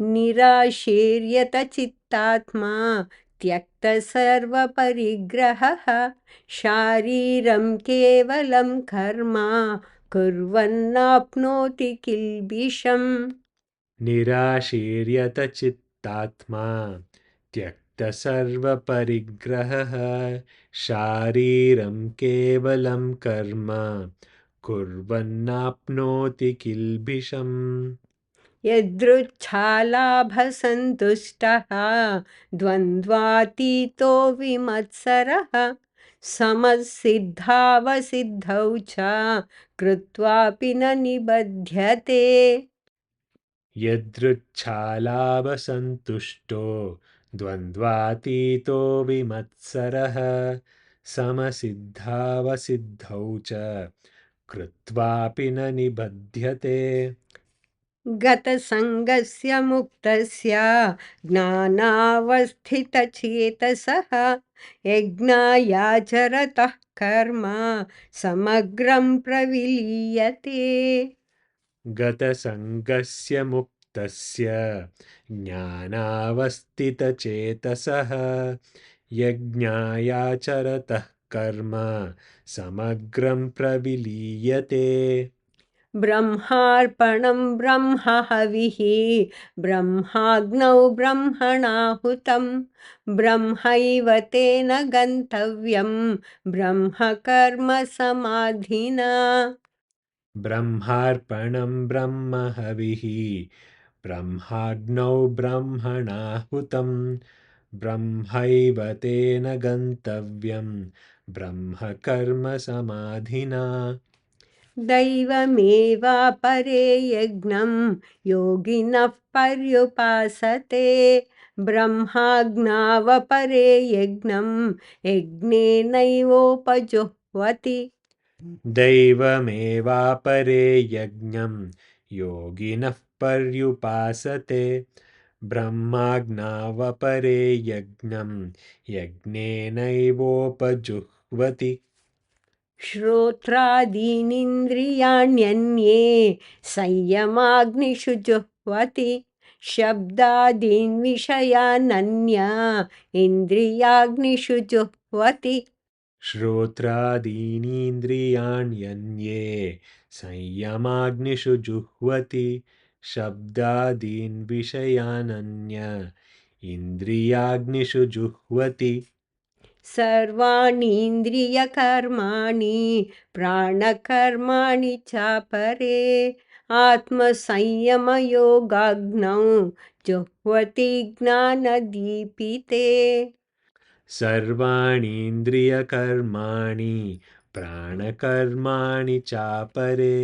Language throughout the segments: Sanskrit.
निराशीर्यत चित्तात्मा त्यक्त सर्वपरिग्रहः शारीरं केवलं कर्म कुर्वन्नाप्नोति किल्बिषम् निराशीर्यत चित्तात्मा त्यक्तसर्वपरिग्रहः शारीरं केवलं कर्म कुर्वन्नाप्नोति किल्बिषम् यदृच्छालाभसन्तुष्टः द्वन्द्वातीतो विमत्सरः समसिद्धावसिद्धौ च कृत्वापि न निबध्यते यदृच्छालाभसन्तुष्टो द्वन्द्वातीतो विमत्सरः समसिद्धावसिद्धौ च कृत्वापि न निबध्यते गतसङ्गस्य मुक्तस्य ज्ञानावस्थितचेतसः यज्ञायाचरतः कर्म समग्रं प्रविलीयते गतसङ्गस्य मुक्तस्य ज्ञानावस्थितचेतसः यज्ञायाचरतः कर्म समग्रं प्रविलीयते ब्रह्मार्पणं ब्रह्महविः ब्रह्माग्नौ ब्रह्मणाहुतं ब्रह्मैव तेन गन्तव्यं ब्रह्मकर्म समाधिना ब्रह्मार्पणं ब्रह्महविः ब्रह्माग्नौ ब्रह्मणाहुतं ब्रह्मैव तेन गन्तव्यं ब्रह्मकर्मसमाधिना दैवमेवापरे यज्ञं योगिनः पर्युपासते ब्रह्माज्ञावपरे यज्ञं यज्ञेनैवोपजुह्वति दैवमेवापरे यज्ञं योगिनः पर्युपासते ब्रह्माज्ञावपरे यज्ञं यज्ञेनैवोपजुह्वति श्रोत्रादीनिन्द्रियाण्यन्ये संयमाग्निषु जुह्वति शब्दादीन् विषयानन्या इन्द्रियाग्निषु जुह्वति श्रोत्रादीनीन्द्रियाण्यन्ये संयमाग्निषु जुह्वति शब्दादीन् विषयानन्य इन्द्रियाग्निषु जुह्वति सर्वाणीन्द्रियकर्माणि प्राणकर्माणि चापरे आत्मसंयमयोगाग्नौ जुह्वति ज्ञानदीपिते सर्वाणीन्द्रियकर्माणि प्राणकर्माणि चापरे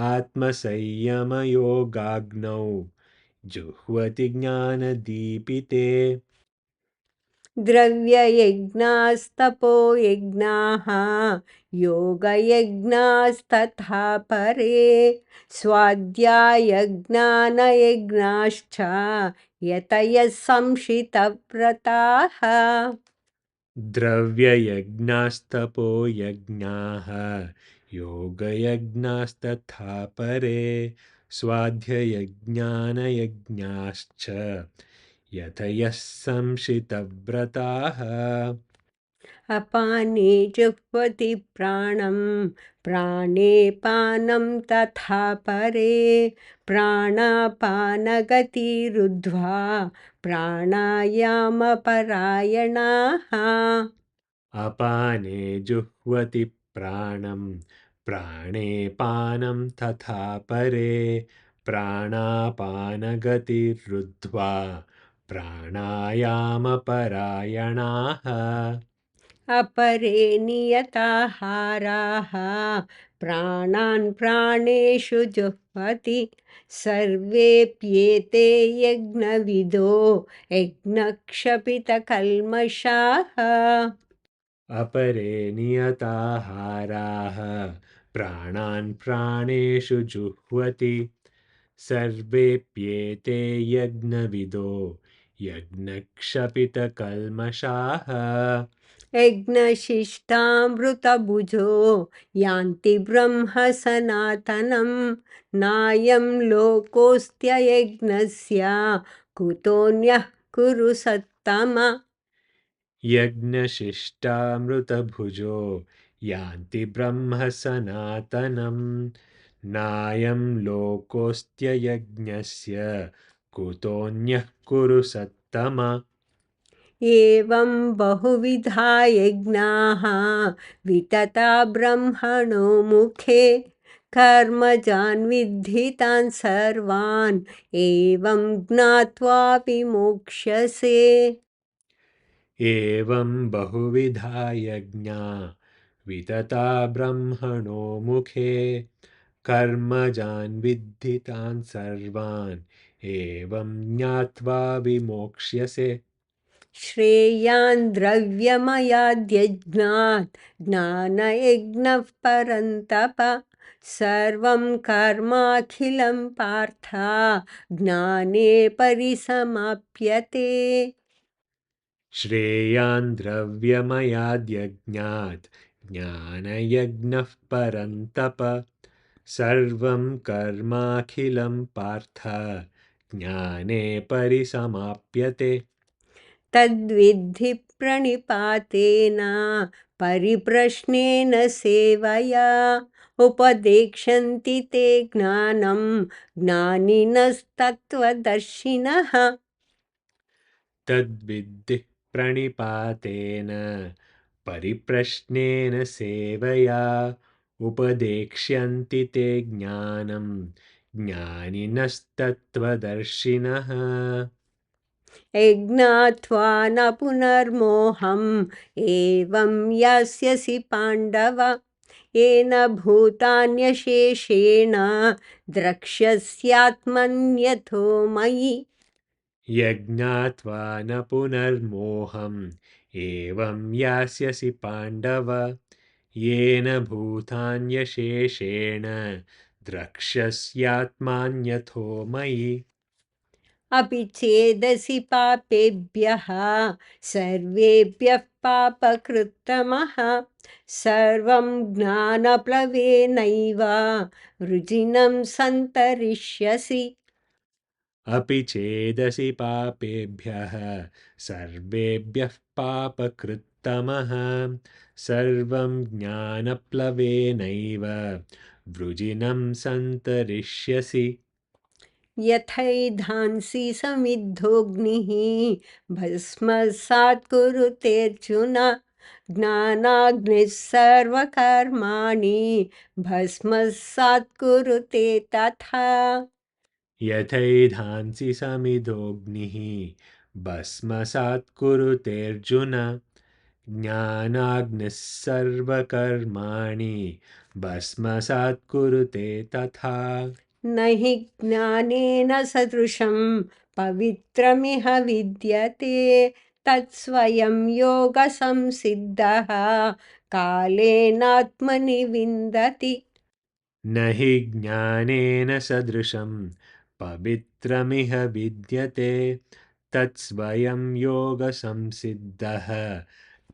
आत्मसंयमयोगाग्नौ जुह्वति ज्ञानदीपिते द्रव्ययज्ञास्तपो यज्ञाः योगयज्ञास्तथा परे स्वाध्यायज्ञानयज्ञाश्च यतयः संशितव्रताः द्रव्ययज्ञास्तपो यज्ञाः योगयज्ञास्तथा परे स्वाध्ययज्ञानयज्ञाश्च यतयः संशितव्रताः अपाने जुह्वति प्राणं प्राणे पानं तथा परे प्राणापानगतिरुद्ध्वा प्राणायामपरायणाः अपाने जुह्वति प्राणं प्राणे पानं तथा परे प्राणापानगतिरुद्ध्वा प्राणायामपरायणाः अपरे नियताहाराः प्राणान् प्राणेषु जुह्वति सर्वेऽप्येते यज्ञविदो यज्ञक्षपितकल्मषाः अपरे नियताहाराः प्राणान् प्राणेषु जुह्वति सर्वेऽप्येते यज्ञविदो यज्ञक्षपितकल्मषाः यज्ञशिष्टामृतभुजो यान्ति ब्रह्म सनातनं नायं लोकोऽस्त्ययज्ञस्य कुतोऽन्यः कुरु सत्तम। यज्ञशिष्टामृतभुजो यान्ति ब्रह्म सनातनं नायं लोकोऽस्त्ययज्ञस्य कुतोऽन्यः कुरु सत्तम। एवं बहुविधा यज्ञाः वितता ब्रह्मणो मुखे कर्मजान् विद्धि तान् सर्वान् एवं ज्ञात्वा विमोक्ष्यसे। एवं बहुविधा यज्ञा वितता ब्रह्मणो मुखे कर्मजान् विद्धि तान् सर्वान् एवं ज्ञात्वा विमोक्ष्यसे। श्रेयान् द्रव्यमयाद्यज्ञात् ज्ञानयज्ञः परन्तप सर्वं कर्माखिलं पार्थ ज्ञाने परिसमाप्यते। श्रेयान् द्रव्यमयाद्यज्ञात् ज्ञानयज्ञः परन्तप सर्वं कर्माखिलं पार्थ ज्ञाने परिसमाप्यते। तद्विद्धि प्रणिपातेन परिप्रश्नेन सेवया उपदेक्षन्ति ते ज्ञानं ज्ञानिनस्तत्त्वदर्शिनः। तद्विद्धि प्रणिपातेन परिप्रश्नेन सेवया उपदेक्ष्यन्ति ते ज्ञानं ज्ञानिनस्तत्त्वदर्शिनः। यज्ञात्वा न पुनर्मोहम् एवं यास्यसि पाण्डव येन भूतान्यशेषेण द्रक्ष्यस्यात्मन्यथो मयि। यज्ञात्वा न पुनर्मोहम् एवं यास्यसि पाण्डव येन भूतान्यशेषेण द्रक्ष्यस्यात्मान्यथो मयि। अपि चेदसि पापेभ्यः सर्वेभ्यः पापकृत्तमः सर्वं ज्ञानप्लवेनैव वृजिनं सन्तरिष्यसि। अपि चेदसि पापेभ्यः सर्वेभ्यः पापकृत्तमः सर्वं ज्ञानप्लवेनैव वृजिनं सन्तरिष्यसि। यथैधांसि समिद्धोऽग्निः भस्मसात् कुरुतेऽर्जुन ज्ञानाग्निः सर्वकर्माणि भस्मसात् कुरुते तथा। यथैधांसि समिधोऽग्निः भस्मसात् कुरुतेऽर्जुन ज्ञानाग्निः सर्वकर्माणि भस्मसात् कुरुते तथा। न हि ज्ञानेन सदृशं पवित्रमिह विद्यते तत्स्वयं योगसंसिद्धः कालेनात्मनि विन्दति। न हि ज्ञानेन सदृशं पवित्रमिह विद्यते तत्स्वयं योगसंसिद्धः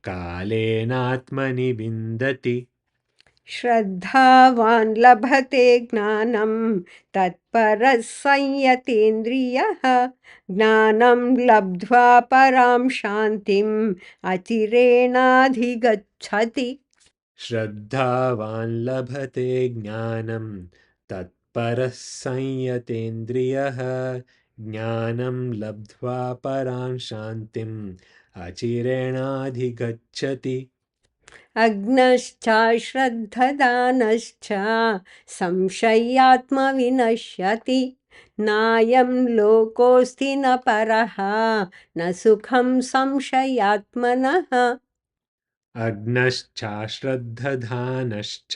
कालेनात्मनि विन्दति। श्रद्धावान् लभते ज्ञानं तत्परः संयतेन्द्रियः ज्ञानं लब्ध्वा परां शान्तिम् अचिरेणाधिगच्छति। श्रद्धावान् लभते ज्ञानं तत्परः संयतेन्द्रियः ज्ञानं लब्ध्वा परां शान्तिम् अचिरेणाधिगच्छति। अग्नश्च श्रद्धदानश्च संशयात्मविनश्यति नायं लोकोऽस्ति न परः न सुखं संशयात्मनः। अग्नश्चाश्रद्धधानश्च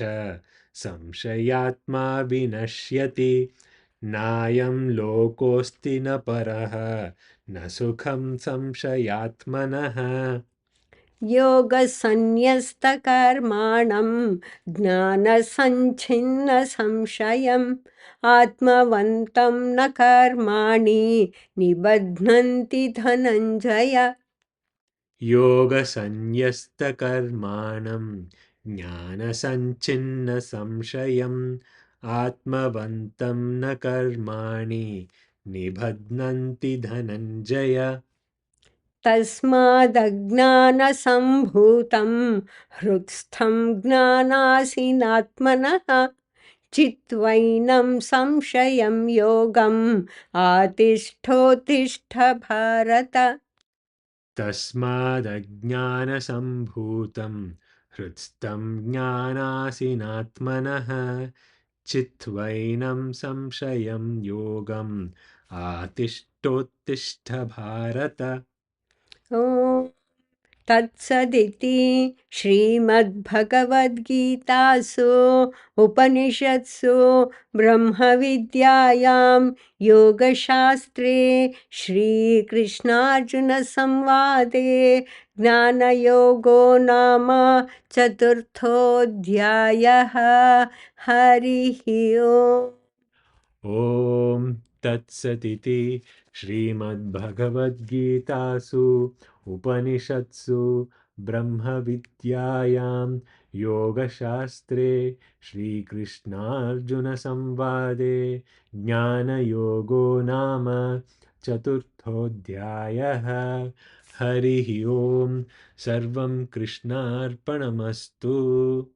संशयात्मा विनश्यति नायं लोकोऽस्ति न परः न सुखं संशयात्मनः। योगसन्न्यस्तकर्माणं ज्ञानसञ्छिन्नसंशयम् आत्मवन्तं न कर्माणि निबध्नन्ति धनञ्जय। योगसंन्यस्तकर्माणं ज्ञानसञ्छिन्नसंशयम् आत्मवन्तं न कर्माणि निबध्नन्ति धनञ्जय तस्मादज्ञानसम्भूतं हृत्स्थं ज्ञानासीनात्मनः चित्वैनं संशयं योगम् आतिष्ठोत्तिष्ठ भारत। तस्मादज्ञानसम्भूतं हृत्स्थं ज्ञानासिनात्मनः चित्वैनं संशयं योगम् आतिष्ठोत्तिष्ठ भारत ॐ तत्सदिति श्रीमद्भगवद्गीतासु उपनिषत्सु ब्रह्मविद्यायां योगशास्त्रे श्रीकृष्णार्जुनसंवादे ज्ञानयोगो नाम चतुर्थोऽध्यायः। हरिः ओम्। ॐ तत्सदिति श्रीमद्भगवद्गीतासु उपनिषत्सु ब्रह्मविद्यायां योगशास्त्रे श्रीकृष्णार्जुनसंवादे ज्ञानयोगो नाम चतुर्थोऽध्यायः हरिः ओम् सर्वं कृष्णार्पणमस्तु।